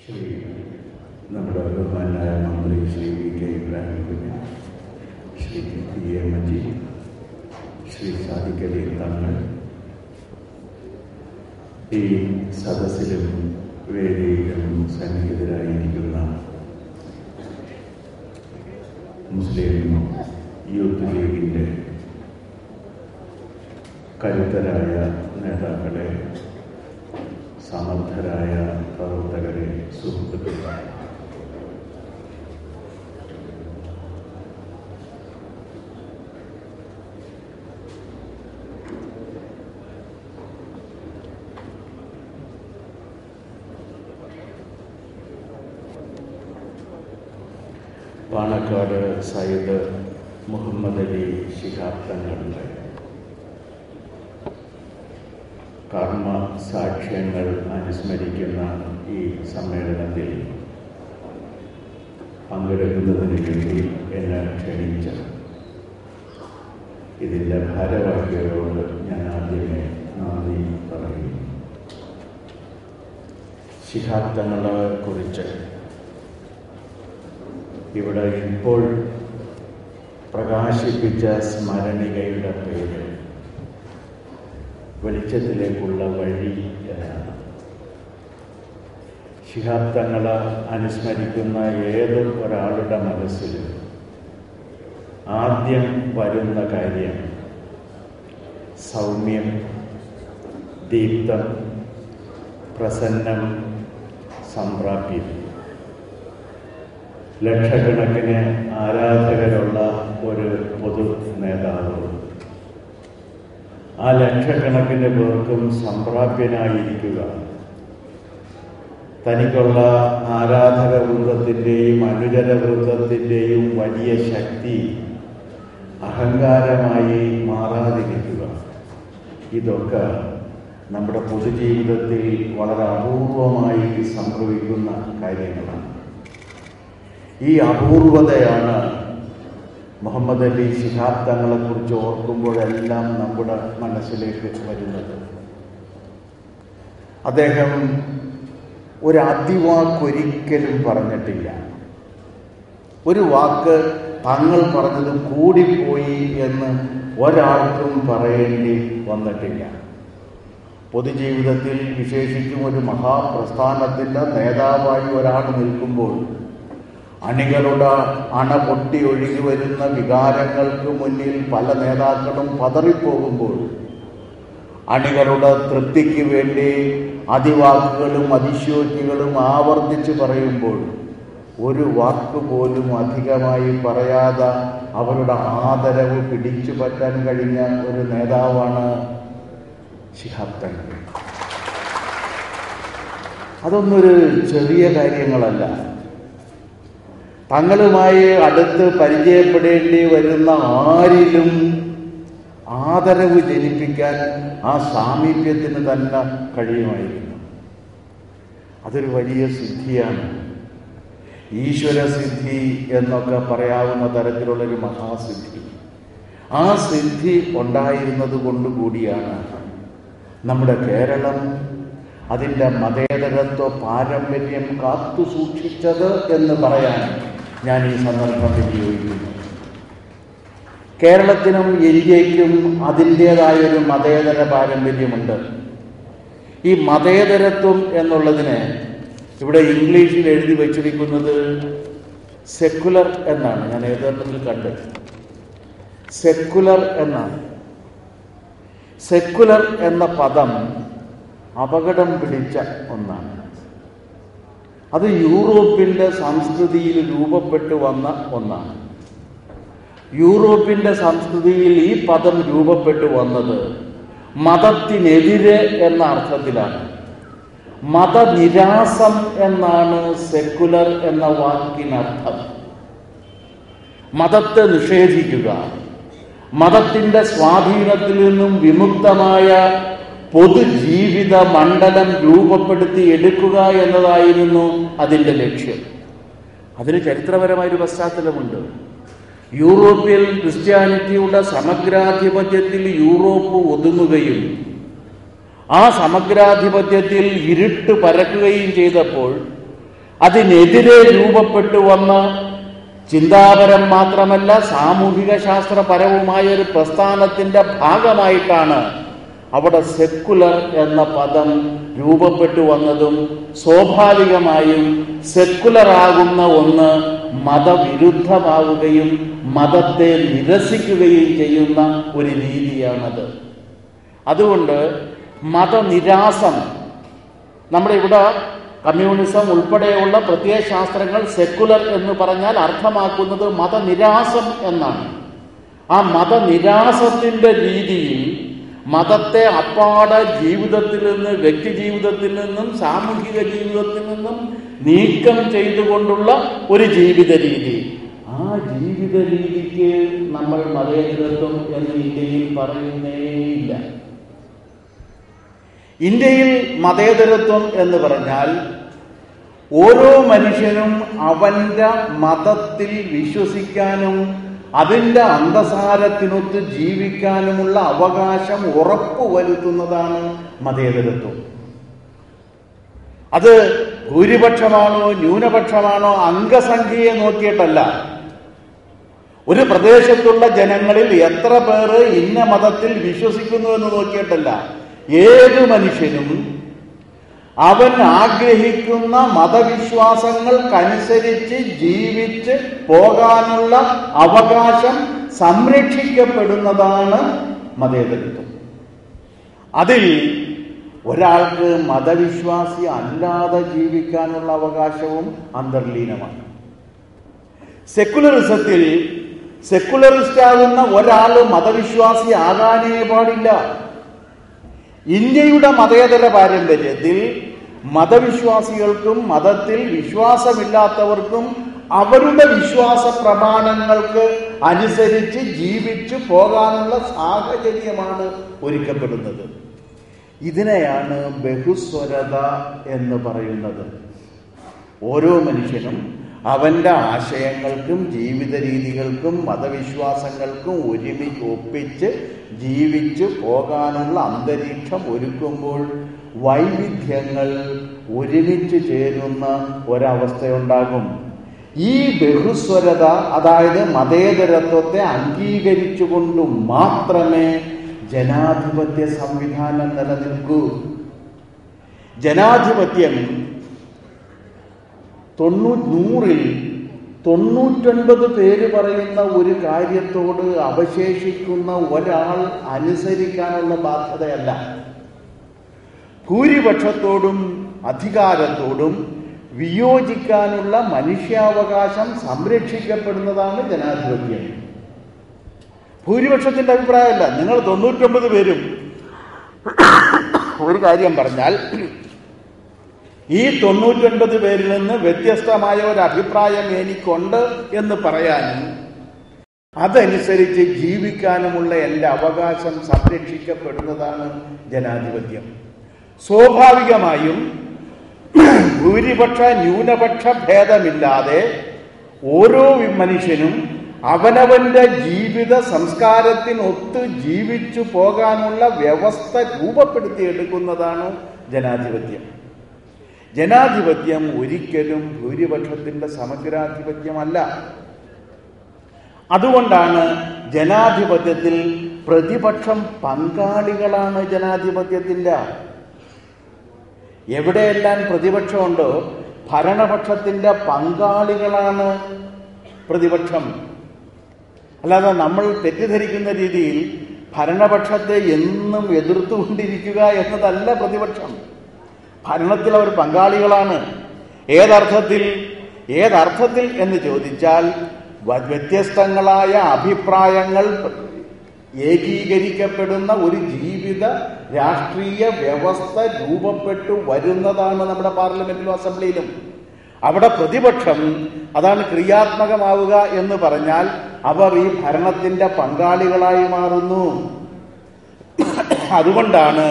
ശ്രീ നമ്മുടെ ബഹുമാനായ മന്ത്രി ശ്രീ വി കെ ഇബ്രാഹിം കുഞ്ഞ്, ശ്രീ പി എ മജീദ്, ശ്രീ സാദിഖ് അലി തങ്ങൾ, ഈ സദസ്സിലും വേദിയിലും സന്നിഹിതരായിരിക്കുന്ന മുസ്ലിം യൂത്ത് ലീഗിൻ്റെ കരുത്തരായ നേതാക്കളെ, സമർത്ഥരായ പ്രവർത്തകരെ, സുഹൃത്തുക്കളെ, പാണക്കാട് സയ്യിദ് മുഹമ്മദ് അലി ശിഹാബ് തങ്ങളുടെ കർമ്മ സാക്ഷ്യങ്ങൾ അനുസ്മരിക്കുന്ന ഈ സമ്മേളനത്തിൽ പങ്കെടുക്കുന്നതിന് വേണ്ടി എന്നെ ക്ഷണിച്ച ഇതിൻ്റെ ഭാരവാഹികളോട് ഞാൻ ആദ്യമേ നന്ദി പറയുന്നു. ശിഹാബ് തങ്ങളെ കുറിച്ച് ഇവിടെ ഇപ്പോൾ പ്രകാശിപ്പിച്ച സ്മരണികയുടെ പേര് വെളിച്ചത്തിലേക്കുള്ള വഴി എന്നാണ്. ശിഹാബ് തങ്ങളെ അനുസ്മരിക്കുന്ന ഏത് ഒരാളുടെ മനസ്സിൽ ആദ്യം വരുന്ന കാര്യം സൗമ്യം, ദീപ്തം, പ്രസന്നം, സംപ്രാപ്യം. ലക്ഷക്കണക്കിന് ആരാധകരുള്ള ഒരു പൊതു നേതാവ് ആ ലക്ഷക്കണക്കിന് പേർക്കും സംപ്രാപ്യനായിരിക്കുക, തനിക്കുള്ള ആരാധക വൃന്ദത്തിൻ്റെയും അനുചര വൃന്ദത്തിൻ്റെയും വലിയ ശക്തി അഹങ്കാരമായി മാറാതിരിക്കുക, ഇതൊക്കെ നമ്മുടെ പൊതുജീവിതത്തിൽ വളരെ അപൂർവമായി സംഭവിക്കുന്ന കാര്യങ്ങളാണ്. ഈ അപൂർവതയാണ് മുഹമ്മദ് അലി ശിഹാബ് തങ്ങളെക്കുറിച്ച് ഓർക്കുമ്പോഴെല്ലാം നമ്മുടെ മനസ്സിലേക്ക് വരുന്നത്. അദ്ദേഹം ഒരു അതിവാക്കൊരിക്കലും പറഞ്ഞിട്ടില്ല. ഒരു വാക്ക് തങ്ങൾ പറഞ്ഞത് കൂടിപ്പോയി എന്ന് ഒരാൾക്കും പറയേണ്ടി വന്നിട്ടില്ല. പൊതുജീവിതത്തിൽ വിശേഷിച്ചും ഒരു മഹാപ്രസ്ഥാനത്തിൻ്റെ നേതാവായി ഒരാൾ നിൽക്കുമ്പോൾ അണികളുടെ അണ പൊട്ടി ഒഴുകി വരുന്ന വികാരങ്ങൾക്ക് മുന്നിൽ പല നേതാക്കളും പതറിപ്പോകുമ്പോൾ, അണികളുടെ തൃപ്തിക്ക് വേണ്ടി അതിവാക്കുകളും അതിശയോക്തികളും ആവർത്തിച്ച് പറയുമ്പോൾ ഒരു വാക്ക് പോലും അധികമായി പറയാതെ അവരുടെ ആദരവ് പിടിച്ചു പറ്റാൻ കഴിഞ്ഞ ഒരു നേതാവാണ് ശിഹാബ് തങ്ങൾ. അതൊന്നൊരു ചെറിയ കാര്യങ്ങളല്ല. തങ്ങളുമായി അടുത്ത് പരിചയപ്പെടേണ്ടി വരുന്ന ആരിലും ആദരവ് ജനിപ്പിക്കാൻ ആ സാമീപ്യത്തിന് തന്നെ കഴിയുമായിരുന്നു. അതൊരു വലിയ സിദ്ധിയാണ്. ഈശ്വരസിദ്ധി എന്നൊക്കെ പറയാവുന്ന തരത്തിലുള്ളൊരു മഹാസിദ്ധി. ആ സിദ്ധി ഉണ്ടായിരുന്നത് കൊണ്ടുകൂടിയാണ് നമ്മുടെ കേരളം അതിൻ്റെ മതേതരത്വ പാരമ്പര്യം കാത്തു സൂക്ഷിച്ചത് എന്ന് പറയാൻ ഞാൻ ഈ സന്ദർഭം ഉപയോഗിക്കുന്നു. കേരളത്തിനും ഇന്ത്യയ്ക്കും അതിൻ്റേതായൊരു മതേതര പാരമ്പര്യമുണ്ട്. ഈ മതേതരത്വം എന്നുള്ളതിന് ഇവിടെ ഇംഗ്ലീഷിൽ എഴുതി വച്ചിരിക്കുന്നത് സെക്കുലർ എന്നാണ്. ഞാൻ യഥാർത്ഥത്തിൽ കണ്ടത് സെക്കുലർ എന്നാണ്. സെക്കുലർ എന്ന പദം അപകടം പിടിച്ച ഒന്നാണ്. അത് യൂറോപ്പിൻ്റെ സംസ്കൃതിയിൽ രൂപപ്പെട്ടു വന്ന ഒന്നാണ്. യൂറോപ്പിൻ്റെ സംസ്കൃതിയിൽ ഈ പദം രൂപപ്പെട്ടു വന്നത് മതത്തിനെതിരെ എന്ന അർത്ഥത്തിലാണ്. മതനിരാസം എന്നാണ് സെക്കുലർ എന്ന വാക്കിനർത്ഥം. മതത്തെ നിഷേധിക്കുക, മതത്തിൻ്റെ സ്വാധീനത്തിൽ നിന്നും വിമുക്തമായ പൊതുജീവിത മണ്ഡലം രൂപപ്പെടുത്തി എടുക്കുക എന്നതായിരുന്നു അതിൻ്റെ ലക്ഷ്യം. അതിന് ചരിത്രപരമായൊരു പശ്ചാത്തലമുണ്ട്. യൂറോപ്പിൽ ക്രിസ്ത്യാനിറ്റിയുടെ സമഗ്രാധിപത്യത്തിൽ യൂറോപ്പ് ഒതുങ്ങുകയും ആ സമഗ്രാധിപത്യത്തിൽ ഇരുട്ട് പരക്കുകയും ചെയ്തപ്പോൾ അതിനെതിരെ രൂപപ്പെട്ടു വന്ന ചിന്താപരം മാത്രമല്ല സാമൂഹിക ശാസ്ത്രപരവുമായ ഒരു പ്രസ്ഥാനത്തിന്റെ ഭാഗമായിട്ടാണ് അവിടെ സെക്കുലർ എന്ന പദം രൂപപ്പെട്ടു വന്നതും സ്വാഭാവികമായും സെക്കുലറാകുന്ന ഒന്ന് മതവിരുദ്ധമാവുകയും മതത്തെ നിരസിക്കുകയും ചെയ്യുന്ന ഒരു രീതിയാണത്. അതുകൊണ്ട് മതനിരാസം, നമ്മുടെ ഇവിടെ കമ്മ്യൂണിസം ഉൾപ്പെടെയുള്ള പ്രത്യയശാസ്ത്രങ്ങൾ സെക്കുലർ എന്ന് പറഞ്ഞാൽ അർത്ഥമാക്കുന്നത് മതനിരാസം എന്നാണ്. ആ മതനിരാസത്തിന്റെ രീതിയിൽ മതത്തെ അപ്പാടെ ജീവിതത്തിൽ നിന്ന്, വ്യക്തി ജീവിതത്തിൽ നിന്നും സാമൂഹിക ജീവിതത്തിൽ നിന്നും നീക്കം ചെയ്തുകൊണ്ടുള്ള ഒരു ജീവിത രീതി. ആ ജീവിത രീതിക്ക് നമ്മൾ മതേതരത്വം എന്ന് ഇന്ത്യയിൽ പറയുന്നേയില്ല. ഇന്ത്യയിൽ മതേതരത്വം എന്ന് പറഞ്ഞാൽ ഓരോ മനുഷ്യനും അവന്റെ മതത്തിൽ വിശ്വസിക്കാനും അതിൻ്റെ അന്തസാരത്തിനൊത്ത് ജീവിക്കാനുമുള്ള അവകാശം ഉറപ്പുവരുത്തുന്നതാണ് മതേതരത്വം. അത് ഭൂരിപക്ഷമാണോ ന്യൂനപക്ഷമാണോ അംഗസംഖ്യയെ നോക്കിയിട്ടല്ല, ഒരു പ്രദേശത്തുള്ള ജനങ്ങളിൽ എത്ര പേര് ഇന്ന മതത്തിൽ വിശ്വസിക്കുന്നു എന്ന് നോക്കിയിട്ടല്ല, ഏത് മനുഷ്യനും അവൻ ആഗ്രഹിക്കുന്ന മതവിശ്വാസങ്ങൾക്കനുസരിച്ച് ജീവിച്ച് പോകാനുള്ള അവകാശം സംരക്ഷിക്കപ്പെടുന്നതാണ് മതേതരത്വം. അതിൽ ഒരാൾക്ക് മതവിശ്വാസി അല്ലാതെ ജീവിക്കാനുള്ള അവകാശവും അന്തർലീനമാണ്. സെക്കുലറിസത്തിൽ സെക്കുലറിസ്റ്റാകുന്ന ഒരാൾ മതവിശ്വാസി ആകാനേ പാടില്ല. ഇന്ത്യയുടെ മതേതര പാരമ്പര്യത്തിൽ മതവിശ്വാസികൾക്കും മതത്തിൽ വിശ്വാസമില്ലാത്തവർക്കും അവരുടെ വിശ്വാസ പ്രമാണങ്ങൾക്ക് അനുസരിച്ച് ജീവിച്ചു പോകാനുള്ള സാഹചര്യമാണ് ഒരുക്കപ്പെടുന്നത്. ഇതിനെയാണ് ബഹുസ്വരത എന്ന് പറയുന്നത്. ഓരോ മനുഷ്യനും അവന്റെ ആശയങ്ങൾക്കും ജീവിത രീതികൾക്കും മതവിശ്വാസങ്ങൾക്കും ഒപ്പിച്ച് ജീവിച്ചു പോകാനുള്ള അന്തരീക്ഷം ഒരുക്കുമ്പോൾ വൈവിധ്യങ്ങൾ ഒരുമിച്ച് ചേരുന്ന ഒരവസ്ഥയുണ്ടാകും. ഈ ബഹുസ്വരത, അതായത് മതേതരത്വത്തെ അംഗീകരിച്ചുകൊണ്ട് മാത്രമേ ജനാധിപത്യ സംവിധാനം നിലനിൽക്കൂ. ജനാധിപത്യം 99 പേര് പറയുന്ന ഒരു കാര്യത്തോട് അവശേഷിക്കുന്ന ഒരാൾ അനുസരിക്കാനുള്ള ബാധ്യതയല്ല. ഭൂരിപക്ഷത്തോടും അധികാരത്തോടും വിയോജിക്കാനുള്ള മനുഷ്യാവകാശം സംരക്ഷിക്കപ്പെടുന്നതാണ് ജനാധിപത്യം. ഭൂരിപക്ഷത്തിന്റെ അഭിപ്രായമല്ല. നിങ്ങൾ 99 പേരും ഒരു കാര്യം പറഞ്ഞാൽ ഈ 99 പേരിൽ നിന്ന് വ്യത്യസ്തമായ ഒരു അഭിപ്രായം എനിക്കുണ്ട് എന്ന് പറയാനും അതനുസരിച്ച് ജീവിക്കാനുമുള്ള എൻ്റെ അവകാശം സംരക്ഷിക്കപ്പെടുന്നതാണ് ജനാധിപത്യം. സ്വാഭാവികമായും ഭൂരിപക്ഷ ന്യൂനപക്ഷ ഭേദമില്ലാതെ ഓരോ മനുഷ്യനും അവനവന്റെ ജീവിത സംസ്കാരത്തിനൊത്ത് ജീവിച്ചു പോകാനുള്ള വ്യവസ്ഥ രൂപപ്പെടുത്തിയെടുക്കുന്നതാണ് ജനാധിപത്യം. ജനാധിപത്യം ഒരിക്കലും ഭൂരിപക്ഷത്തിന്റെ സമഗ്രാധിപത്യമല്ല. അതുകൊണ്ടാണ് ജനാധിപത്യത്തിൽ പ്രതിപക്ഷം പങ്കാളികളാണ്. ജനാധിപത്യത്തിൻ്റെ എവിടെയെല്ലാം പ്രതിപക്ഷമുണ്ടോ ഭരണപക്ഷത്തിന്റെ പങ്കാളികളാണ് പ്രതിപക്ഷം. അല്ലാതെ നമ്മൾ തെറ്റിദ്ധരിക്കുന്ന രീതിയിൽ ഭരണപക്ഷത്തെ എന്നും എതിർത്തുകൊണ്ടിരിക്കുക എന്നതല്ല പ്രതിപക്ഷം. ഭരണത്തിൽ അവർ പങ്കാളികളാണ്. ഏതർത്ഥത്തിൽ എന്ന് ചോദിച്ചാൽ വ്യത്യസ്തങ്ങളായ അഭിപ്രായങ്ങൾ ഏകീകരിക്കപ്പെടുന്ന ഒരു ജീവിത രാഷ്ട്രീയ വ്യവസ്ഥ രൂപപ്പെട്ടു വരുന്നതാണ് നമ്മുടെ പാർലമെന്റിലും അസംബ്ലിയിലും. അവിടെ പ്രതിപക്ഷം അതാണ് ക്രിയാത്മകമാവുക എന്ന് പറഞ്ഞാൽ അവർ ഈ ഭരണത്തിന്റെ പങ്കാളികളായി മാറുന്നു. അതുകൊണ്ടാണ്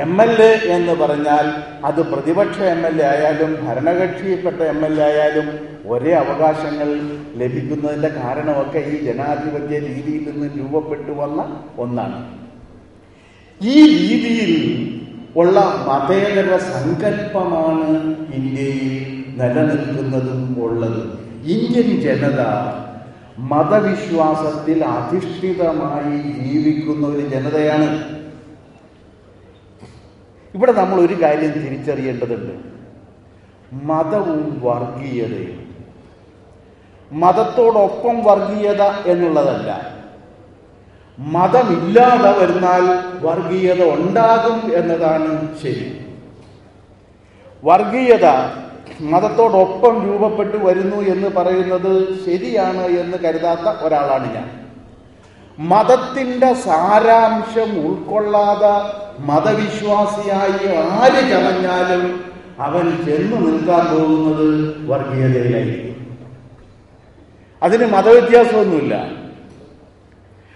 MLA എന്ന് പറഞ്ഞാൽ അത് പ്രതിപക്ഷ MLA ആയാലും ഭരണകക്ഷിയിൽപ്പെട്ട MLA ആയാലും ഒരേ അവകാശങ്ങൾ ലഭിക്കുന്നതിൻ്റെ കാരണമൊക്കെ ഈ ജനാധിപത്യ രീതിയിൽ നിന്ന് രൂപപ്പെട്ടു വന്ന ഒന്നാണ്. ഈ രീതിയിൽ ഉള്ള മതേതര സങ്കല്പമാണ് ഇന്ത്യയിൽ നിലനിൽക്കുന്നതും ഉള്ളത്. ഇന്ത്യൻ ജനത മതവിശ്വാസത്തിൽ അധിഷ്ഠിതമായി ജീവിക്കുന്ന ഒരു ജനതയാണ്. ഇവിടെ നമ്മൾ ഒരു കാര്യം തിരിച്ചറിയേണ്ടതുണ്ട്. മതവും വർഗീയതയും. മതത്തോടൊപ്പം വർഗീയത എന്നുള്ളതല്ല. മതമില്ലാതെ വരുന്നാൽ വർഗീയത ഉണ്ടാകും എന്നതാണ് ശരി. വർഗീയത മതത്തോടൊപ്പം രൂപപ്പെട്ടു വരുന്നു എന്ന് പറയുന്നത് ശരിയാണ് എന്ന് കരുതാത്ത ഒരാളാണ് ഞാൻ. മതത്തിന്റെ സാരാംശം ഉൾക്കൊള്ളാതെ മതവിശ്വാസിയായി ആര് ചമഞ്ഞാലും അവൻ ചെന്നു നിൽക്കാൻ പോകുന്നത് വർഗീയതയിലായിരിക്കും. അതിന് മതവ്യത്യാസമൊന്നുമില്ല.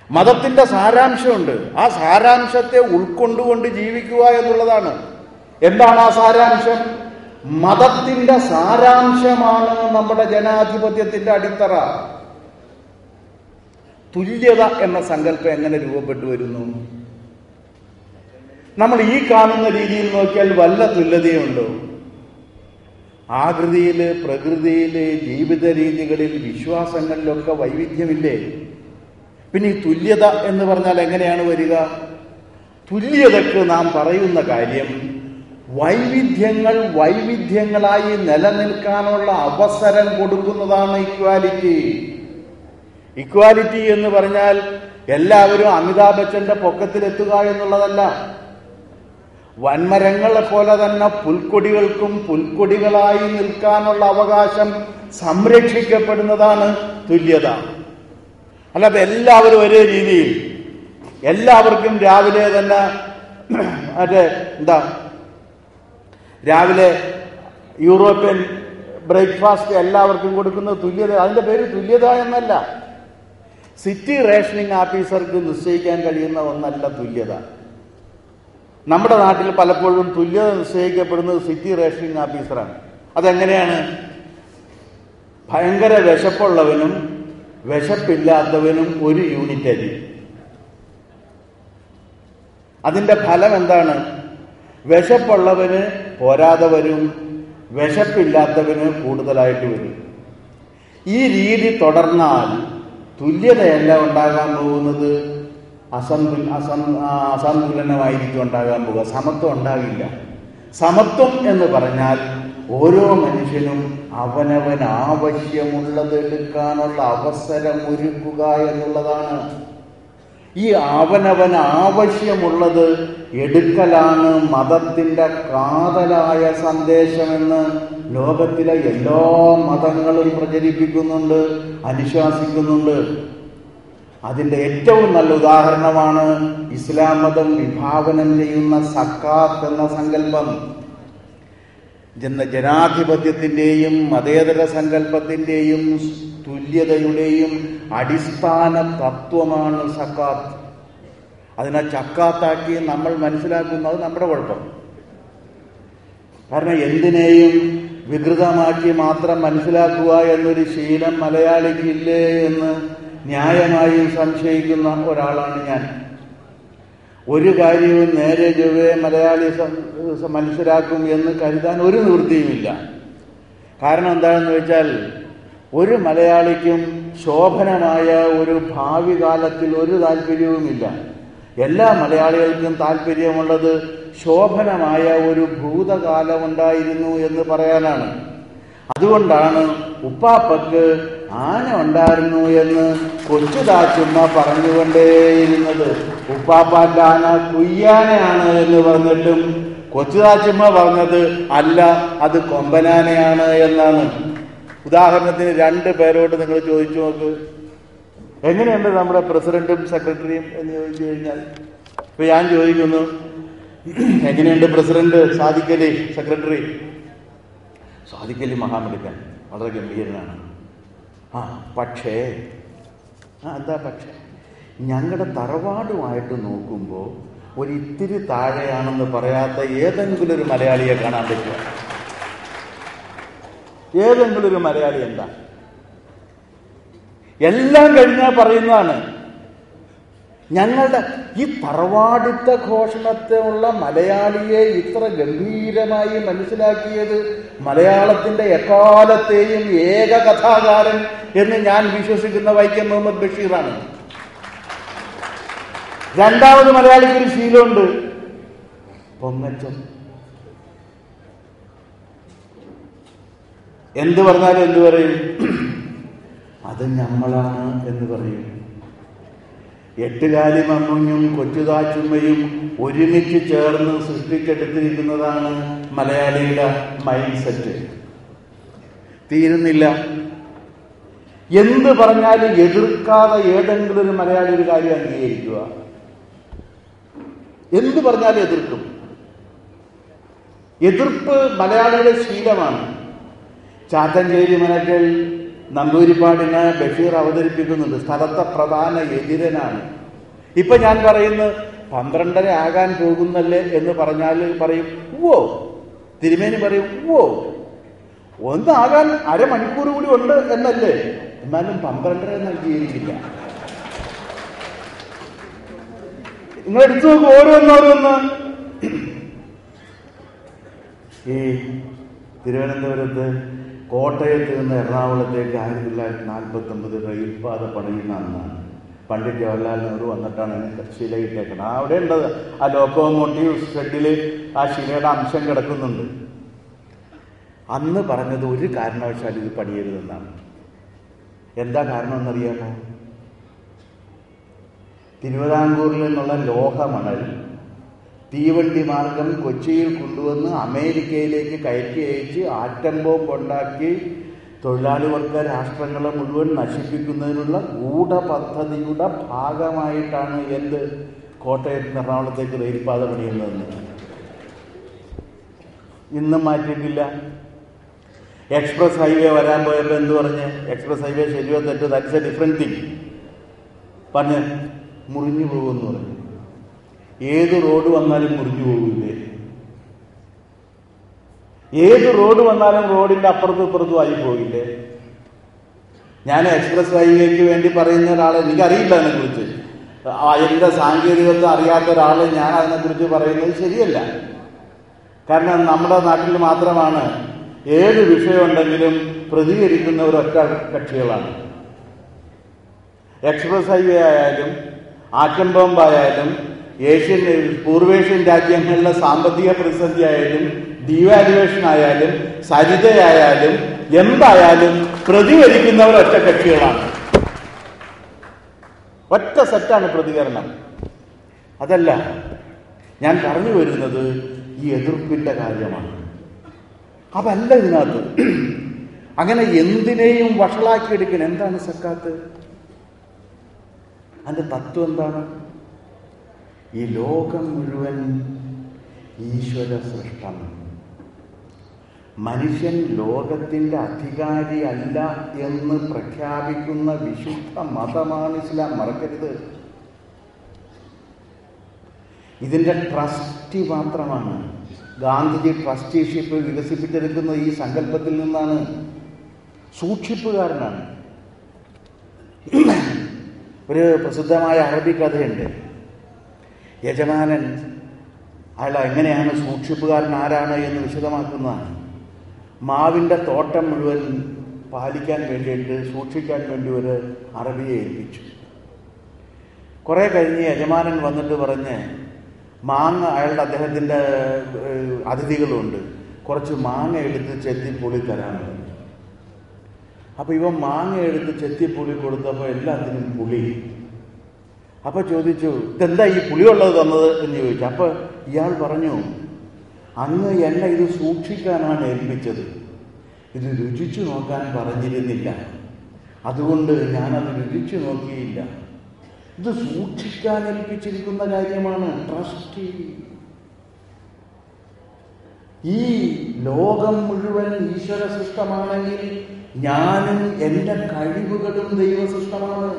മതത്തിന്റെ സാരാംശമുണ്ട്. ആ സാരാംശത്തെ ഉൾക്കൊണ്ടുകൊണ്ട് ജീവിക്കുക എന്നുള്ളതാണ്. എന്താണ് ആ സാരാംശം? മതത്തിന്റെ സാരാംശമാണ് നമ്മുടെ ജനാധിപത്യത്തിന്റെ അടിത്തറ. തുല്യത എന്ന സങ്കല്പം എങ്ങനെ രൂപപ്പെട്ടു വരുന്നു? നമ്മൾ ഈ കാണുന്ന രീതിയിൽ നോക്കിയാൽ വല്ല തുല്യതയുണ്ടോ? ആകൃതിയില്, പ്രകൃതിയില്, ജീവിത രീതികളിൽ, വിശ്വാസങ്ങളിലൊക്കെ വൈവിധ്യമില്ലേ? പിന്നെ ഈ തുല്യത എന്ന് പറഞ്ഞാൽ എങ്ങനെയാണ് വരിക? തുല്യതയ്ക്ക് നാം പറയുന്ന കാര്യം വൈവിധ്യങ്ങൾ വൈവിധ്യങ്ങളായി നിലനിൽക്കാനുള്ള അവസരം കൊടുക്കുന്നതാണ് ഇക്വാലിറ്റി. ഇക്വാലിറ്റി എന്ന് പറഞ്ഞാൽ എല്ലാവരും അമിതാഭ് ബച്ചന്റെ പൊക്കത്തിലെത്തുക എന്നുള്ളതല്ല. വൻമരങ്ങളെ പോലെ തന്നെ പുൽക്കൊടികൾക്കും പുൽക്കൊടികളായി നിൽക്കാനുള്ള അവകാശം സംരക്ഷിക്കപ്പെടുന്നതാണ് തുല്യത. അല്ലാതെ എല്ലാവരും ഒരേ രീതിയിൽ എല്ലാവർക്കും രാവിലെ തന്നെ രാവിലെ യൂറോപ്യൻ ബ്രേക്ക്ഫാസ്റ്റ് എല്ലാവർക്കും കൊടുക്കുന്നത് തുല്യത. അതിന്റെ പേര് തുല്യത എന്നല്ല. സിറ്റി റേഷനിങ് ഓഫീസർക്ക് നിശ്ചയിക്കാൻ കഴിയുന്ന ഒന്നല്ല തുല്യത. നമ്മുടെ നാട്ടിൽ പലപ്പോഴും തുല്യത നിശ്ചയിക്കപ്പെടുന്നത് സിറ്റി റേഷനിങ് ഓഫീസറാണ്. അതെങ്ങനെയാണ്? ഭയങ്കര വിശപ്പുള്ളവനും വിശപ്പില്ലാത്തവനും ഒരു യൂണിറ്റ് അരി. അതിന്റെ ഫലം എന്താണ്? വിശപ്പുള്ളവന് പോരാതെ വരും, വിശപ്പില്ലാത്തവന് കൂടുതലായിട്ട് വരും. ഈ രീതി തുടർന്നാൽ തുല്യതയല്ല ഉണ്ടാകാൻ പോകുന്നത്, അസന്തുലനമായിരിക്കും ഉണ്ടാകാൻ പോകുക. സമത്വം ഉണ്ടാകില്ല. സമത്വം എന്ന് പറഞ്ഞാൽ ഓരോ മനുഷ്യനും അവനവൻ ആവശ്യമുള്ളത് എടുക്കാനുള്ള അവസരം ഒരുക്കുക എന്നുള്ളതാണ്. ഈ അവനവൻ ആവശ്യമുള്ളത് എടുക്കലാണ് മതത്തിന്റെ കാതലായ സന്ദേശമെന്ന് ലോകത്തിലെ എല്ലാ മതങ്ങളും പ്രചരിപ്പിക്കുന്നുണ്ട്, അനുശാസിക്കുന്നുണ്ട്. അതിന്റെ ഏറ്റവും നല്ല ഉദാഹരണമാണ് ഇസ്ലാം മതം വിഭാവനം ചെയ്യുന്ന സക്കാത്ത് എന്ന സങ്കല്പം. ജനാധിപത്യത്തിന്റെയും മതേതര സങ്കല്പത്തിന്റെയും തുല്യതയുടെയും അടിസ്ഥാന തത്വമാണ് സക്കാത്ത്. അതിനെ ചക്കാത്താക്കി നമ്മൾ മനസ്സിലാക്കുന്നത് നമ്മുടെ കുഴപ്പം. കാരണം എന്തിനേയും വികൃതമാക്കി മാത്രം മനസ്സിലാക്കുക എന്നൊരു ശീലം മലയാളിക്കില്ലേ എന്ന് ന്യായമായും സംശയിക്കുന്ന ഒരാളാണ് ഞാൻ. ഒരു കാര്യവും നേരെ ചൊവ്വേ മലയാളി മനസ്സിലാക്കും എന്ന് കരുതാൻ ഒരു നിവൃത്തിയുമില്ല. കാരണം എന്താണെന്ന് വെച്ചാൽ ഒരു മലയാളിക്കും ശോഭനമായ ഒരു ഭാവി കാലത്തിൽ ഒരു താല്പര്യവുമില്ല. എല്ലാ മലയാളികൾക്കും താല്പര്യമുള്ളത് ശോഭനമായ ഒരു ഭൂതകാലമുണ്ടായിരുന്നു എന്ന് പറയാനാണ്. അതുകൊണ്ടാണ് ഉപ്പാപ്പക്ക് ആന ഉണ്ടായിരുന്നു എന്ന് കൊച്ചുതാച്ചുമ്മ പറഞ്ഞുകൊണ്ടേയിരുന്നത്. ഉപ്പാപ്പാന്റെ ആന കുയ്യാനയാണ് എന്ന് പറഞ്ഞിട്ടും കൊച്ചുതാച്ചുമ്മ പറഞ്ഞത് അല്ല, അത് കൊമ്പനാനയാണ് എന്നാണ്. ഉദാഹരണത്തിന് 2 പേരോട് നിങ്ങൾ ചോദിച്ചു നോക്ക്, എങ്ങനെയുണ്ട് നമ്മുടെ പ്രസിഡന്റും സെക്രട്ടറിയും എന്ന് ചോദിച്ചു കഴിഞ്ഞാൽ, ഇപ്പൊ ഞാൻ ചോദിക്കുന്നു എങ്ങനെയുണ്ട് പ്രസിഡന്റ് സാദിഖ് അലി, സെക്രട്ടറി സാദിഖ് അലി മഹാമിടുക്കൻ, വളരെ ഗംഭീരനാണ്. പക്ഷേ എന്താ പക്ഷേ ഞങ്ങളുടെ തറവാടുമായിട്ട് നോക്കുമ്പോൾ ഒരിത്തിരി താഴെയാണെന്ന് പറയാത്ത ഏതെങ്കിലും ഒരു മലയാളിയെ കാണാൻ പറ്റുക? ഏതെങ്കിലും ഒരു മലയാളി എന്താ? എല്ലാം കഴിഞ്ഞാൽ പറയുന്നതാണ്. ഞങ്ങളുടെ ഈ തറവാടിത്ത ഘോഷണത്തിലുള്ള മലയാളിയെ ഇത്ര ഗംഭീരമായി മനസ്സിലാക്കിയത് മലയാളത്തിന്റെ എക്കാലത്തെയും ഏക കഥാകാരൻ എന്ന് ഞാൻ വിശ്വസിക്കുന്ന വൈക്കം മുഹമ്മദ് ബഷീറാണ്. രണ്ടാമത് മലയാളിക്ക് ഒരു ശീലമുണ്ട്, പൊങ്ങച്ചം. എന്ത് പറഞ്ഞാലും എന്തു പറയും? അത് നമ്മളാണ് എന്ന് പറയും. എട്ടുകാലി മമ്മുഞ്ഞും കൊച്ചുതാച്ചുമ്മയും ഒരുമിച്ച് ചേർന്ന് സൃഷ്ടിച്ചെടുത്തിരിക്കുന്നതാണ് മലയാളിയുടെ മൈൻഡ് സെറ്റ്. തീരുന്നില്ല. എന്ത് പറഞ്ഞാലും എതിർക്കാതെ ഏതെങ്കിലും ഒരു മലയാളി ഒരു കാര്യം അംഗീകരിക്കുക. എന്ത് പറഞ്ഞാലും എതിർക്കും. എതിർപ്പ് മലയാളിയുടെ ശീലമാണ്. ചാത്തഞ്ചേരി മനക്കൽ നമ്പൂരിപ്പാടിനെ ബഷീർ അവതരിപ്പിക്കുന്നുണ്ട്. സ്ഥലത്തെ പ്രധാന എതിരനാണ്. ഇപ്പൊ ഞാൻ പറയുന്നത് 12:30 ആകാൻ പോകുന്നല്ലേ എന്ന് പറഞ്ഞാൽ പറയും ഓ. തിരുമേനി പറയും ഓ, ഒന്നാകാൻ അരമണിക്കൂർ കൂടി ഉണ്ട് എന്നല്ലേ. എന്നാലും 12:30 എന്ന് അംഗീകരിക്കില്ല. നിങ്ങൾ എടുത്തു നോക്കും ഓരോന്നോരോന്ന്. ഈ തിരുവനന്തപുരത്ത് കോട്ടയത്ത് നിന്ന് എറണാകുളത്തേക്ക് 1949 റെയിൽപാത പണിയുന്ന അന്നാണ്. പണ്ഡിറ്റ് ജവഹർലാൽ നെഹ്റു വന്നിട്ടാണ് ശിലയിട്ടേക്കുന്നത്. അവിടെ ഉണ്ടത് ആ ലോക്കോമോട്ടീവ് ഷെഡിൽ ആ ശിലയുടെ അംശം കിടക്കുന്നുണ്ട്. അന്ന് പറഞ്ഞത് ഒരു കാരണവശാലും ഇത് പണിയരുതെന്നാണ്. എന്താ കാരണം എന്നറിയാമോ? തിരുവിതാംകൂറിൽ നിന്നുള്ള ലോഹമണൽ തീവണ്ടി മാർഗം കൊച്ചിയിൽ കൊണ്ടുവന്ന് അമേരിക്കയിലേക്ക് കയറ്റി അയച്ച് ആറ്റം ബോംബ് ഉണ്ടാക്കി തൊഴിലാളി വർഗ രാഷ്ട്രങ്ങളെ മുഴുവൻ നശിപ്പിക്കുന്നതിനുള്ള ഗൂഢപദ്ധതിയുടെ ഭാഗമായിട്ടാണ് എന്ത് കോട്ടയത്ത് നിന്ന് എറണാകുളത്തേക്ക് റെയിൽപാത പണിയുന്നതെന്ന് ഇന്നും മാറ്റിയിട്ടില്ല. എക്സ്പ്രസ് ഹൈവേ വരാൻ പോയപ്പോൾ എന്ത് പറഞ്ഞ്? എക്സ്പ്രസ് ഹൈവേ ശരിയോ തെറ്റോ, ദാറ്റ്സ് എ ഡിഫറെന്റ് തിങ് പറഞ്ഞ് മുറിഞ്ഞു പോകുമെന്ന് പറഞ്ഞു. ഏത് റോഡ് വന്നാലും മുറിഞ്ഞു പോകില്ലേ? ഏത് റോഡ് വന്നാലും റോഡിന്റെ അപ്പുറത്തും ഇപ്പുറത്തും ആയി പോകില്ലേ? ഞാൻ എക്സ്പ്രസ് ഹൈവേക്ക് വേണ്ടി പറയുന്ന ഒരാളെ, എനിക്കറിയില്ല അതിനെക്കുറിച്ച്, അതിൻ്റെ സാങ്കേതികത്വം അറിയാത്ത ഒരാൾ ഞാൻ അതിനെക്കുറിച്ച് പറയുന്നത് ശരിയല്ല. കാരണം നമ്മുടെ നാട്ടിൽ മാത്രമാണ് ഏത് വിഷയമുണ്ടെങ്കിലും പ്രതികരിക്കുന്ന ഒരൊറ്റ കക്ഷികളാണ്. എക്സ്പ്രസ് ഹൈവേ ആയാലും ആറ്റം ബോംബായാലും പൂർവേഷ്യൻ രാജ്യങ്ങളിലെ സാമ്പത്തിക പ്രതിസന്ധി ആയാലും ഡീവാലുവേഷൻ ആയാലും സരിതയായാലും എന്തായാലും പ്രതികരിക്കുന്നവർ ഒറ്റ കക്ഷികളാണ്. ഒറ്റ സെറ്റാണ് പ്രതികരണം. അതല്ല ഞാൻ പറഞ്ഞു വരുന്നത്, ഈ എതിർപ്പിന്റെ കാര്യമാണ്. അതല്ല ഇതിനകത്ത്. അങ്ങനെ എന്തിനേയും വഷളാക്കിയെടുക്കണം. എന്താണ് സക്കാത്ത്? അതിന്റെ തത്വം എന്താണ്? ഈ ലോകം മുഴുവൻ ഈശ്വര സൃഷ്ടം. മനുഷ്യൻ ലോകത്തിന്റെ അധികാരി അല്ല എന്ന് പ്രഖ്യാപിക്കുന്ന വിശുദ്ധ മതമാണ് ഇസ്ലാം. മറക്കരുത്. ഇതിന്റെ ട്രസ്റ്റി മാത്രമാണ്. ഗാന്ധിജി ട്രസ്റ്റിഷിപ്പ് വികസിപ്പിച്ചെടുക്കുന്ന ഈ സങ്കല്പത്തിൽ നിന്നാണ്. സൂക്ഷിപ്പുകാരനാണ്. ഒരു പ്രസിദ്ധമായ അറബി കഥയുണ്ട്. യജമാനൻ അയാൾ എങ്ങനെയാണ് സൂക്ഷിപ്പുകാരൻ ആരാണ് എന്ന് വിശദമാക്കുന്നതാണ്. മാവിൻ്റെ തോട്ടം മുഴുവൻ പാലിക്കാൻ വേണ്ടിയിട്ട് സൂക്ഷിക്കാൻ വേണ്ടി ഒരു അറബിയെ ഏൽപ്പിച്ചു. കുറേ കഴിഞ്ഞ് യജമാനൻ വന്നിട്ട് പറഞ്ഞ് മാങ്ങ, അയാളുടെ അദ്ദേഹത്തിൻ്റെ അതിഥികളുണ്ട്, കുറച്ച് മാങ്ങ എടുത്ത് ചെത്തിപ്പൊളി തരാനുണ്ട്. അപ്പോൾ ഇവൻ മാങ്ങ എടുത്ത് ചെത്തിപ്പൊളി കൊടുത്തപ്പോൾ എല്ലാത്തിനും പുളി. അപ്പൊ ചോദിച്ചു, ഇതെന്താ ഈ പുളിയുള്ളത് തന്നത് എന്ന് ചോദിച്ചു. അപ്പൊ ഇയാൾ പറഞ്ഞു, അങ്ങ് എന്നെ ഇത് സൂക്ഷിക്കാനാണ് ഏൽപ്പിച്ചത്, ഇത് രുചിച്ചു നോക്കാൻ പറഞ്ഞിരുന്നില്ല, അതുകൊണ്ട് ഞാനത് രുചിച്ചു നോക്കിയില്ല. ഇത് സൂക്ഷിക്കാൻ ഏൽപ്പിച്ചിരിക്കുന്ന കാര്യമാണ്. ട്രസ്റ്റ്. ഈ ലോകം മുഴുവൻ ഈശ്വര സൃഷ്ടമാണെങ്കിൽ ഞാനും എൻ്റെ കഴിവുകളും ദൈവസൃഷ്ടമാണ്.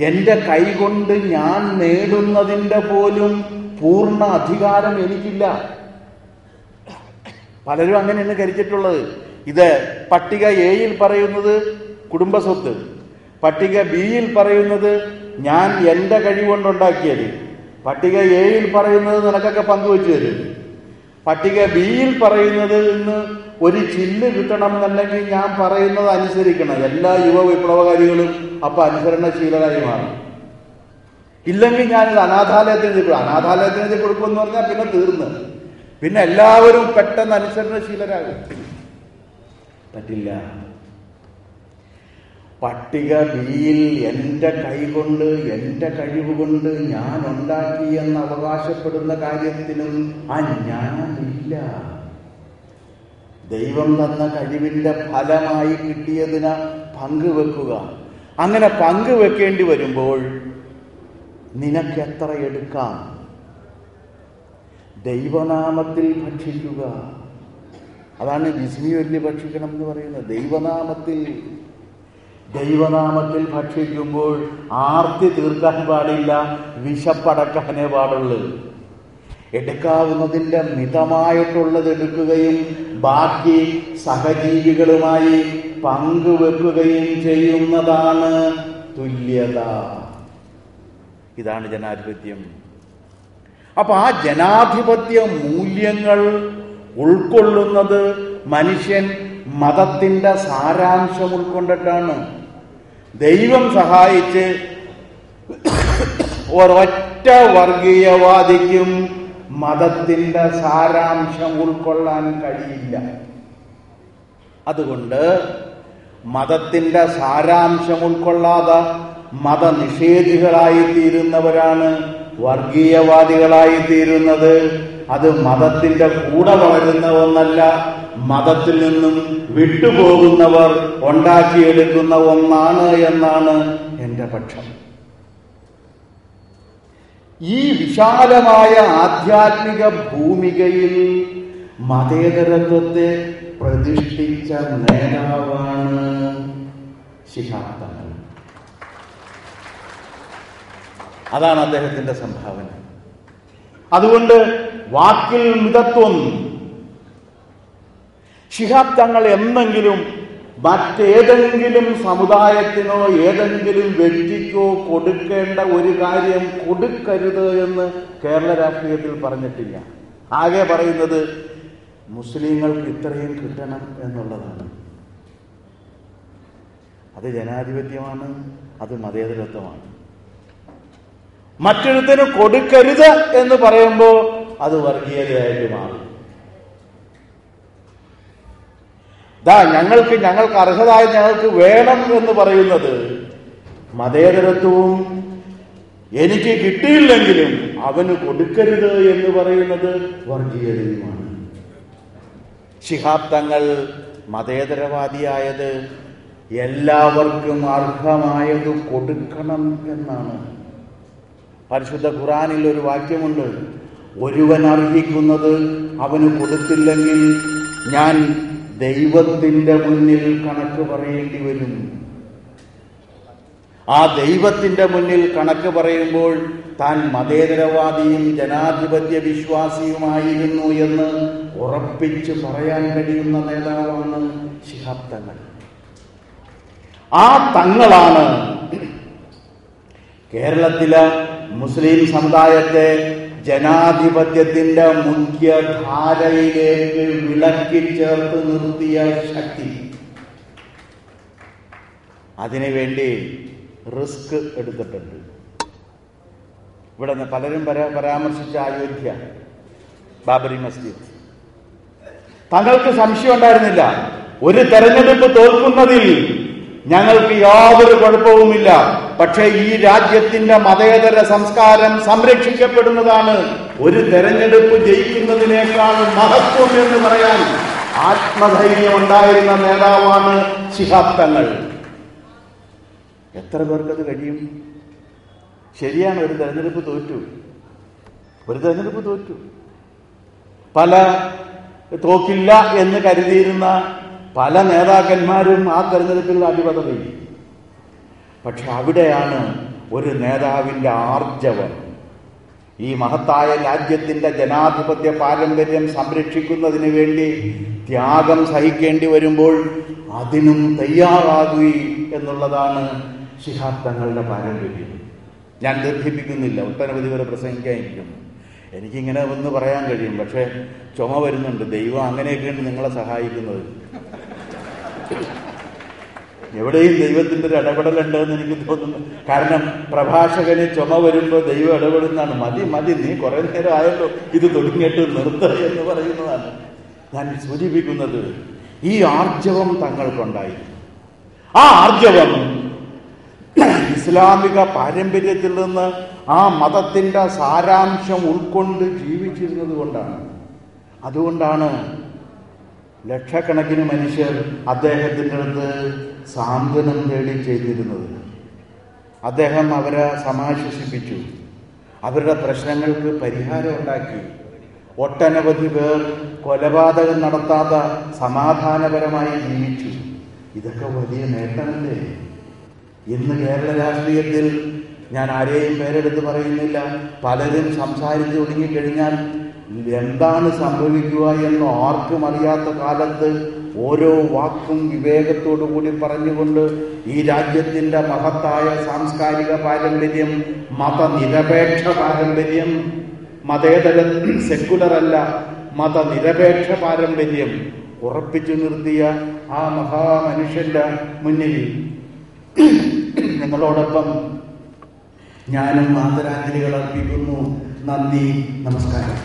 എന്റെ കൈകൊണ്ട് ഞാൻ നേടുന്നതിൻ്റെ പോലും പൂർണ്ണ അധികാരം എനിക്കില്ല. പലരും അങ്ങനെയാണ് ധരിച്ചിട്ടുള്ളത്. ഇത് പട്ടിക എയിൽ പറയുന്നത് കുടുംബസ്വത്ത്, പട്ടിക ബിയിൽ പറയുന്നത് ഞാൻ എൻ്റെ കഴിവുകൊണ്ടുണ്ടാക്കിയത്. പട്ടിക എയിൽ പറയുന്നത് നിനക്കൊക്കെ പങ്കുവെച്ചു തരും. പട്ടിക ബിയിൽ പറയുന്നത് ഇന്ന് ഒരു ചില്ല് കിട്ടണം എന്നുണ്ടെങ്കിൽ ഞാൻ പറയുന്നത് അനുസരിക്കണം. എല്ലാ യുവ വിപ്ലവകാരികളും അപ്പൊ അനുസരണശീലരായി മാറും. ഇല്ലെങ്കിൽ ഞാനിത് അനാഥാലയത്തിന് കൊടുക്കുമെന്ന് പറഞ്ഞാൽ പിന്നെ തീർന്ന്. പിന്നെ എല്ലാവരും പെട്ടെന്ന് അനുസരണശീലരാകും. പറ്റില്ല. പട്ടിക ബിയിൽ എൻ്റെ കൈകൊണ്ട് എൻ്റെ കഴിവുകൊണ്ട് ഞാൻ ഉണ്ടാക്കി എന്ന് അവകാശപ്പെടുന്ന കാര്യത്തിനും ഞാനില്ല. ദൈവം തന്ന കഴിവിന്റെ ഫലമായി കിട്ടിയതിന് പങ്കുവെക്കുക. അങ്ങനെ പങ്കുവെക്കേണ്ടി വരുമ്പോൾ നിനക്ക് എത്ര എടുക്കാം? ദൈവനാമത്തിൽ ഭക്ഷിക്കുക. അതാണ് വിസ്മയൊല്ലി ഭക്ഷിക്കണം എന്ന് പറയുന്നത്. ദൈവനാമത്തിൽ ഭക്ഷിക്കുമ്പോൾ ആർത്തി തീർക്കാൻ പാടില്ല, വിശപ്പടക്കാനേ പാടുള്ളൂ. എടുക്കാവുന്നതിൻ്റെ മിതമായിട്ടുള്ളത് എടുക്കുകയും ബാക്കി സഹജീവികളുമായി പങ്കുവെക്കുകയും ചെയ്യുന്നതാണ് തുല്യത. ഇതാണ് ജനാധിപത്യം. അപ്പൊ ആ ജനാധിപത്യ മൂല്യങ്ങൾ ഉൾക്കൊള്ളുന്നത് മനുഷ്യൻ മതത്തിന്റെ സാരാംശം ഉൾക്കൊണ്ടിട്ടാണ്. ദൈവം സഹായിച്ച് ഒരൊറ്റ വർഗീയവാദിക്കും മതത്തിന്റെ സാരാംശം ഉൾക്കൊള്ളാൻ കഴിയില്ല. അതുകൊണ്ട് മതത്തിന്റെ സാരാംശം ഉൾക്കൊള്ളാതെ മതനിഷേധികളായി തീരുന്നവരാണ് വർഗീയവാദികളായി തീരുന്നത്. അത് മതത്തിന്റെ കൂടെ വളരുന്ന ഒന്നല്ല, മതത്തിൽ നിന്നും വിട്ടുപോകുന്നവർ ഉണ്ടാക്കിയെടുക്കുന്ന ഒന്നാണ് എന്നാണ് എൻ്റെ പക്ഷം. ഈ വിശാലമായ ആധ്യാത്മിക ഭൂമികയിൽ മതേതരത്വത്തെ പ്രതിഷ്ഠിച്ച നേതാവാണ് ശിഹാബ് തങ്ങൾ. അതാണ് അദ്ദേഹത്തിന്റെ സംഭാവന. അതുകൊണ്ട് വാക്കിൽ മിതത്വം. ശിഹാബ് തങ്ങൾ എന്നെങ്കിലും മറ്റേതെങ്കിലും സമുദായത്തിനോ ഏതെങ്കിലും വ്യക്തിക്കോ കൊടുക്കേണ്ട ഒരു കാര്യം കൊടുക്കരുത് എന്ന് കേരള രാഷ്ട്രീയത്തിൽ പറഞ്ഞിട്ടില്ല. ആകെ പറയുന്നത് മുസ്ലിങ്ങൾക്ക് ഇത്രയും കിട്ടണം എന്നുള്ളതാണ്. അത് ജനാധിപത്യമാണ്, അത് മതേതരത്വമാണ്. മറ്റൊരുത്തന് കൊടുക്കരുത് എന്ന് പറയുമ്പോൾ അത് വർഗീയതയായിട്ട് മാറും. ഞങ്ങൾക്ക് അർഹതായ ഞങ്ങൾക്ക് വേണം എന്ന് പറയുന്നത് മതേതരത്വവും, എനിക്ക് കിട്ടിയില്ലെങ്കിലും അവന് കൊടുക്കരുത് എന്ന് പറയുന്നത് വർഗീയതയുമാണ്. ശിഹാബ് തങ്ങൾ മതേതരവാദിയായത് എല്ലാവർക്കും അർഹമായത് കൊടുക്കണം എന്നാണ്. പരിശുദ്ധ ഖുർആനിൽ ഒരു വാക്യമുണ്ട്, ഒരുവൻ അർഹിക്കുന്നത് അവന് കൊടുത്തില്ലെങ്കിൽ ഞാൻ ദൈവത്തിന്റെ മുന്നിൽ കണക്ക് പറയേണ്ടി വരും. ആ ദൈവത്തിന്റെ മുന്നിൽ കണക്ക് പറയുമ്പോൾ താൻ മതേതരവാദിയും ജനാധിപത്യ വിശ്വാസിയുമായിരുന്നു എന്ന് ഉറപ്പിച്ച് പറയാൻ കഴിയുന്ന നേതാവാണ് ശിഹാബ് തങ്ങൾ. ആ തങ്ങളാണ് കേരളത്തിലെ മുസ്ലിം സമുദായത്തെ ജനാധിപത്യത്തിന്റെ മുഖ്യധാരയിലേക്ക് വിളക്കി ചേർത്ത് നിർത്തിയ ശക്തി. അതിനുവേണ്ടി റിസ്ക് എടുത്തിട്ടുണ്ട്. ഇവിടെ പലരും പരാമർശിച്ച അയോധ്യ, ബാബറി മസ്ജിദ്. തങ്ങൾക്ക് സംശയം ഉണ്ടായിരുന്നില്ല, ഒരു തെരഞ്ഞെടുപ്പ് തോൽക്കുന്നതിൽ ഞങ്ങൾക്ക് യാതൊരു കുഴപ്പവുമില്ല. പക്ഷേ ഈ രാജ്യത്തിന്റെ മതേതര സംസ്കാരം സംരക്ഷിക്കപ്പെടുന്നതാണ് ഒരു തെരഞ്ഞെടുപ്പ് ജയിക്കുന്നതിനേക്കാൾ മഹത്വം എന്ന് പറയാൻ ആത്മധൈര്യം ഉണ്ടായിരുന്ന നേതാവാണ് ശിഹാബ് തങ്ങൾ. എത്ര പേർക്കത് കഴിയും? ശരിയാണ്, ഒരു തെരഞ്ഞെടുപ്പ് തോറ്റു. പല തോക്കില്ല എന്ന് കരുതിയിരുന്ന പല നേതാക്കന്മാരും ആ തെരഞ്ഞെടുപ്പിൽ അടിപതറി. പക്ഷെ അവിടെയാണ് ഒരു നേതാവിന്റെ ആർജവം. ഈ മഹത്തായ രാജ്യത്തിന്റെ ജനാധിപത്യ പാരമ്പര്യം സംരക്ഷിക്കുന്നതിന് വേണ്ടി ത്യാഗം സഹിക്കേണ്ടി വരുമ്പോൾ അതിനും തയ്യാറാകുക എന്നുള്ളതാണ് ശിഹാബ് തങ്ങളുടെ പാരമ്പര്യം. ഞാൻ ദീർഘിപ്പിക്കുന്നില്ല, ഒട്ടനവധി വരെ പ്രസംഗിക്കാനിരിക്കുന്നു. എനിക്കിങ്ങനെ ഒന്ന് പറയാൻ കഴിയും, പക്ഷേ ചുമ വരുന്നുണ്ട്. ദൈവം അങ്ങനെയൊക്കെയാണ് നിങ്ങളെ സഹായിക്കുന്നത്. എവിടെയും ദൈവത്തിൻ്റെ ഒരു ഇടപെടലുണ്ടെന്ന് എനിക്ക് തോന്നുന്നു. കാരണം പ്രഭാഷകന് ചുമ വരുമ്പോൾ ദൈവം ഇടപെടുന്നതാണ്. മതി മതി, നീ കുറേ നേരം ആയല്ലോ ഇത് തുടങ്ങിയിട്ട് നിർത്തുക എന്ന് പറയുന്നതാണ് ഞാൻ സൂചിപ്പിക്കുന്നത്. ഈ ആർജവം തങ്ങൾക്കുണ്ടായി. ആ ആർജവം ഇസ്ലാമിക പാരമ്പര്യത്തിൽ നിന്ന് ആ മതത്തിൻ്റെ സാരാംശം ഉൾക്കൊണ്ട് ജീവിച്ചിരുന്നത് കൊണ്ടാണ്. അതുകൊണ്ടാണ് ലക്ഷക്കണക്കിന് മനുഷ്യർ അദ്ദേഹത്തിൻ്റെ അടുത്ത് സാന്ത്വനം തേടി ചെയ്തിരുന്നത്. അദ്ദേഹം അവരെ സമാശ്വസിപ്പിച്ചു, അവരുടെ പ്രശ്നങ്ങൾക്ക് പരിഹാരം ഉണ്ടാക്കി. ഒട്ടനവധി പേർ കൊലപാതകം നടത്താതെ സമാധാനപരമായി ജീവിച്ചു. ഇതൊക്കെ വലിയ നേട്ടമല്ലേ? ഇന്ന് കേരള രാഷ്ട്രീയത്തിൽ ഞാൻ ആരെയും പേരെടുത്ത് പറയുന്നില്ല, പലരും സംസാരിച്ചു തുടങ്ങിക്കഴിഞ്ഞാൽ എന്താണ് സംഭവിക്കുക എന്ന് ആർക്കും അറിയാത്ത കാലത്ത് ഓരോ വാക്കും വിവേകത്തോടു കൂടി പറഞ്ഞുകൊണ്ട് ഈ രാജ്യത്തിൻ്റെ മഹത്തായ സാംസ്കാരിക പാരമ്പര്യം, മതനിരപേക്ഷ പാരമ്പര്യം, മതേതര സെക്കുലർ അല്ല, മതനിരപേക്ഷ പാരമ്പര്യം ഉറപ്പിച്ചു നിർത്തിയ ആ മഹാമനുഷ്യന്റെ മുന്നിൽ നിങ്ങളോടൊപ്പം ഞാനും ആദരാഞ്ജലികൾ അർപ്പിക്കുന്നു. നന്ദി, നമസ്കാരം.